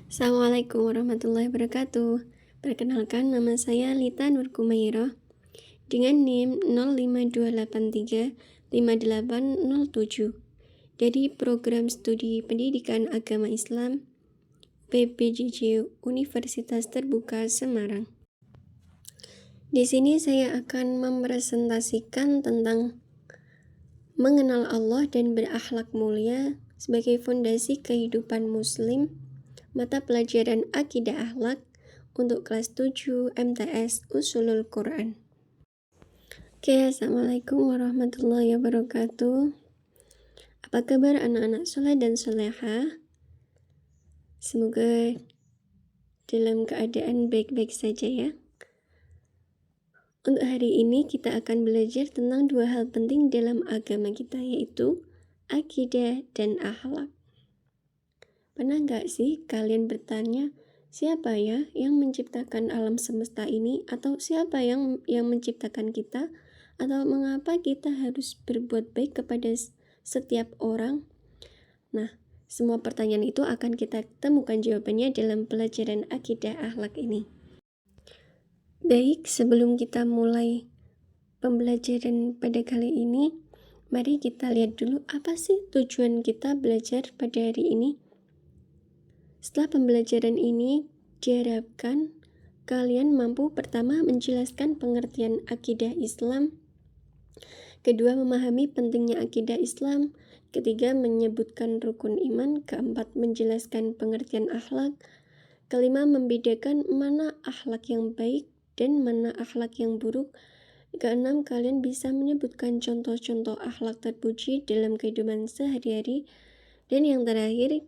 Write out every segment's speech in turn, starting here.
Assalamualaikum warahmatullahi wabarakatuh. Perkenalkan, nama saya Lita Nur Kumairah dengan NIM 052835807 dari Program Studi Pendidikan Agama Islam PPJJ Universitas Terbuka Semarang. Di sini saya akan mempresentasikan tentang mengenal Allah dan berakhlak mulia sebagai fondasi kehidupan Muslim, mata pelajaran Akidah Akhlak untuk kelas 7 MTS Ushulul Quran. Oke, Assalamualaikum warahmatullahi wabarakatuh. Apa kabar anak-anak soleh dan soleha? Semoga dalam keadaan baik-baik saja ya. Untuk hari ini kita akan belajar tentang dua hal penting dalam agama kita, yaitu akidah dan akhlak. Pernah nggak sih kalian bertanya, siapa ya yang menciptakan alam semesta ini? Atau siapa yang menciptakan kita? Atau mengapa kita harus berbuat baik kepada setiap orang? Nah, semua pertanyaan itu akan kita temukan jawabannya dalam pelajaran akidah akhlak ini. Baik, sebelum kita mulai pembelajaran pada kali ini, mari kita lihat dulu apa sih tujuan kita belajar pada hari ini. Setelah pembelajaran ini, diharapkan kalian mampu pertama menjelaskan pengertian akidah Islam, kedua memahami pentingnya akidah Islam, ketiga menyebutkan rukun iman, keempat menjelaskan pengertian akhlak, kelima membedakan mana akhlak yang baik dan mana akhlak yang buruk, keenam kalian bisa menyebutkan contoh-contoh akhlak terpuji dalam kehidupan sehari-hari, dan yang terakhir,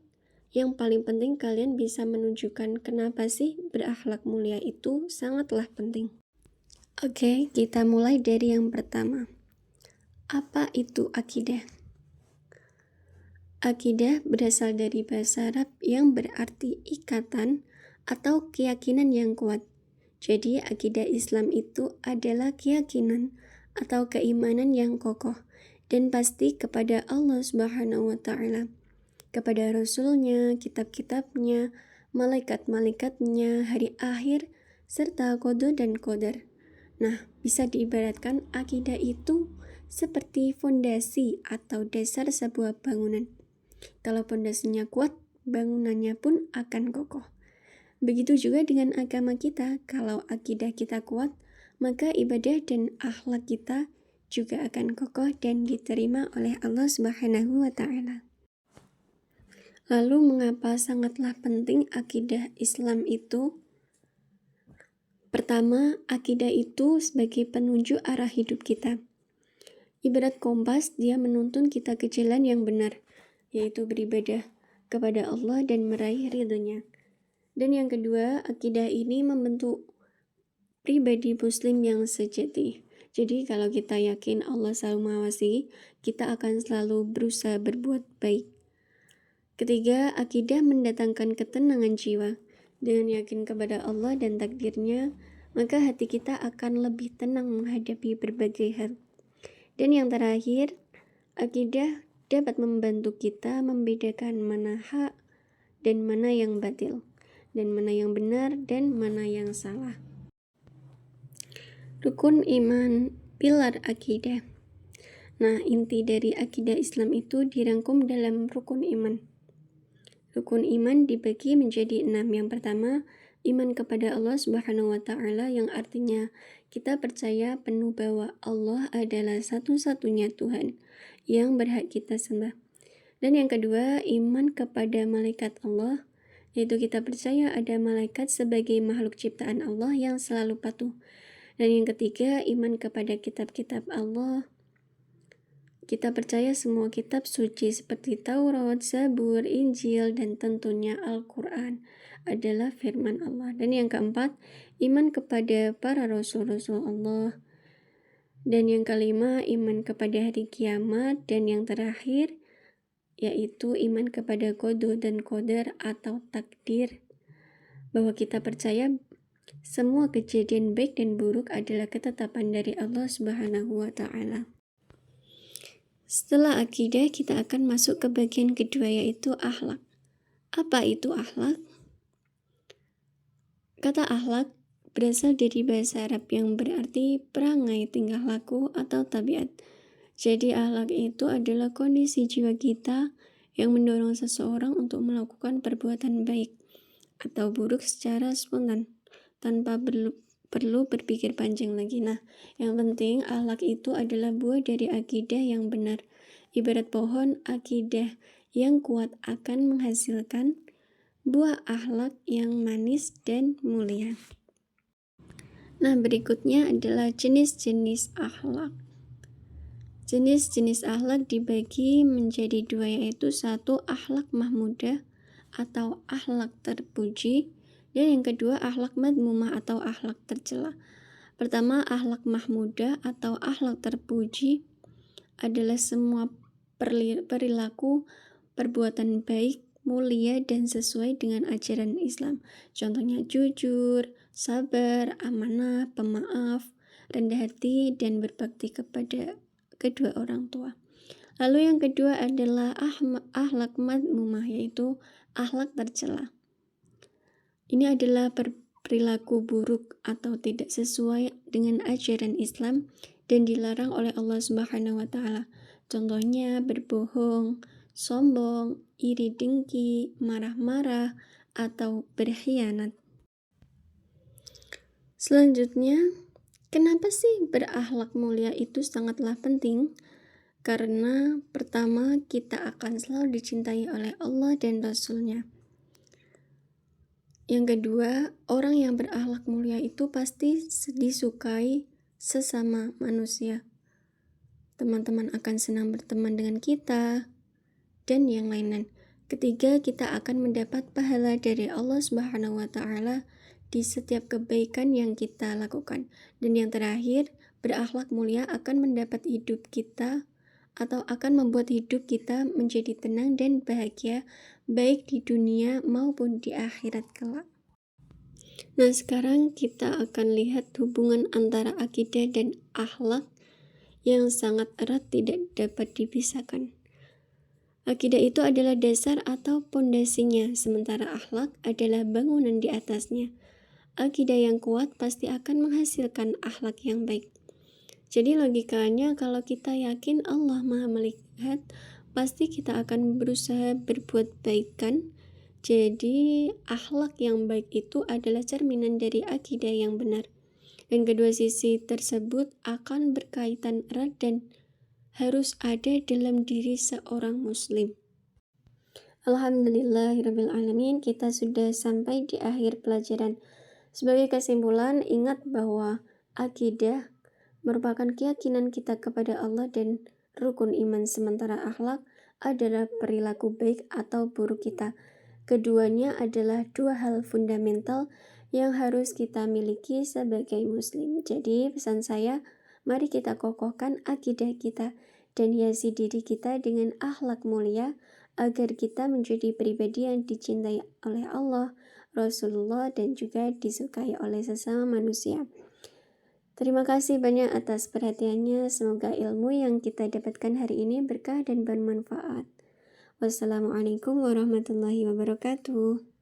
yang paling penting kalian bisa menunjukkan kenapa sih berakhlak mulia itu sangatlah penting. Oke, kita mulai dari yang pertama. Apa itu akidah? Akidah berasal dari bahasa Arab yang berarti ikatan atau keyakinan yang kuat. Jadi akidah Islam itu adalah keyakinan atau keimanan yang kokoh dan pasti kepada Allah Subhanahu wa Ta'ala, kepada Rasul-Nya, kitab-kitabnya, malaikat-malaikatnya, hari akhir, serta qada dan qadar. Nah, bisa diibaratkan akidah itu seperti fondasi atau dasar sebuah bangunan. Kalau fondasinya kuat, bangunannya pun akan kokoh. Begitu juga dengan agama kita, kalau akidah kita kuat, maka ibadah dan akhlak kita juga akan kokoh dan diterima oleh Allah Subhanahu wa Ta'ala. Lalu mengapa sangatlah penting akidah Islam itu? Pertama, akidah itu sebagai penunjuk arah hidup kita. Ibarat kompas, dia menuntun kita ke jalan yang benar, yaitu beribadah kepada Allah dan meraih ridhonya. Dan yang kedua, akidah ini membentuk pribadi muslim yang sejati. Jadi kalau kita yakin Allah selalu mengawasi, kita akan selalu berusaha berbuat baik. Ketiga, akidah mendatangkan ketenangan jiwa. Dengan yakin kepada Allah dan takdirnya, maka hati kita akan lebih tenang menghadapi berbagai hal. Dan yang terakhir, akidah dapat membantu kita membedakan mana hak dan mana yang batil, dan mana yang benar dan mana yang salah. Rukun iman, pilar akidah. Nah, inti dari akidah Islam itu dirangkum dalam rukun iman. Rukun iman dibagi menjadi 6. Yang pertama, iman kepada Allah Subhanahu wa Ta'ala, yang artinya kita percaya penuh bahwa Allah adalah satu-satunya Tuhan yang berhak kita sembah. Dan yang kedua, iman kepada malaikat Allah, yaitu kita percaya ada malaikat sebagai makhluk ciptaan Allah yang selalu patuh. Dan yang ketiga, iman kepada kitab-kitab Allah. Kita percaya semua kitab suci seperti Taurat, Zabur, Injil, dan tentunya Al-Quran adalah firman Allah. Dan yang keempat, iman kepada para rasul-rasul Allah. Dan yang kelima, iman kepada hari kiamat. Dan yang terakhir, yaitu iman kepada qada dan qadar atau takdir. Bahwa kita percaya semua kejadian baik dan buruk adalah ketetapan dari Allah Subhanahu wa Ta'ala. Setelah akidah, kita akan masuk ke bagian kedua, yaitu akhlak. Apa itu akhlak? Kata akhlak berasal dari bahasa Arab yang berarti perangai, tingkah laku, atau tabiat. Jadi akhlak itu adalah kondisi jiwa kita yang mendorong seseorang untuk melakukan perbuatan baik atau buruk secara spontan tanpa perlu berpikir panjang lagi. Nah, yang penting akhlak itu adalah buah dari akidah yang benar. Ibarat pohon, akidah yang kuat akan menghasilkan buah akhlak yang manis dan mulia. Nah, berikutnya adalah jenis-jenis akhlak. Jenis-jenis akhlak dibagi menjadi dua, yaitu satu akhlak mahmudah atau akhlak terpuji, dan yang kedua akhlak madmumah atau akhlak tercela. Pertama, akhlak mahmudah atau akhlak terpuji adalah semua perilaku perbuatan baik, mulia, dan sesuai dengan ajaran Islam. Contohnya jujur, sabar, amanah, pemaaf, rendah hati, dan berbakti kepada kedua orang tua. Lalu yang kedua adalah akhlak madmumah, yaitu akhlak tercela. Ini adalah perilaku buruk atau tidak sesuai dengan ajaran Islam dan dilarang oleh Allah Subhanahu wa taala. Contohnya berbohong, sombong, iri dengki, marah-marah, atau berkhianat. Selanjutnya, kenapa sih berakhlak mulia itu sangatlah penting? Karena pertama, kita akan selalu dicintai oleh Allah dan Rasul-Nya. Yang kedua, orang yang berakhlak mulia itu pasti disukai sesama manusia. Teman-teman akan senang berteman dengan kita, dan yang lain-lain. Ketiga, kita akan mendapat pahala dari Allah Subhanahu wa taala di setiap kebaikan yang kita lakukan. Dan yang terakhir, berakhlak mulia akan mendapat hidup kita atau akan membuat hidup kita menjadi tenang dan bahagia baik di dunia maupun di akhirat kelak. Nah, sekarang kita akan lihat hubungan antara akidah dan akhlak yang sangat erat, tidak dapat dipisahkan. Akidah itu adalah dasar atau pondasinya, sementara akhlak adalah bangunan di atasnya. Akidah yang kuat pasti akan menghasilkan akhlak yang baik. Jadi logikanya kalau kita yakin Allah Maha melihat, pasti kita akan berusaha berbuat baik kan? Jadi akhlak yang baik itu adalah cerminan dari akidah yang benar. Dan kedua sisi tersebut akan berkaitan erat dan harus ada dalam diri seorang muslim. Alhamdulillahirrabbilalamin, kita sudah sampai di akhir pelajaran. Sebagai kesimpulan, ingat bahwa akidah merupakan keyakinan kita kepada Allah dan rukun iman, sementara akhlak adalah perilaku baik atau buruk kita. Keduanya adalah dua hal fundamental yang harus kita miliki sebagai muslim. Jadi pesan saya, mari kita kokohkan akidah kita dan hiasi diri kita dengan akhlak mulia agar kita menjadi pribadi yang dicintai oleh Allah, Rasulullah, dan juga disukai oleh sesama manusia. Terima kasih banyak atas perhatiannya. Semoga ilmu yang kita dapatkan hari ini berkah dan bermanfaat. Wassalamualaikum warahmatullahi wabarakatuh.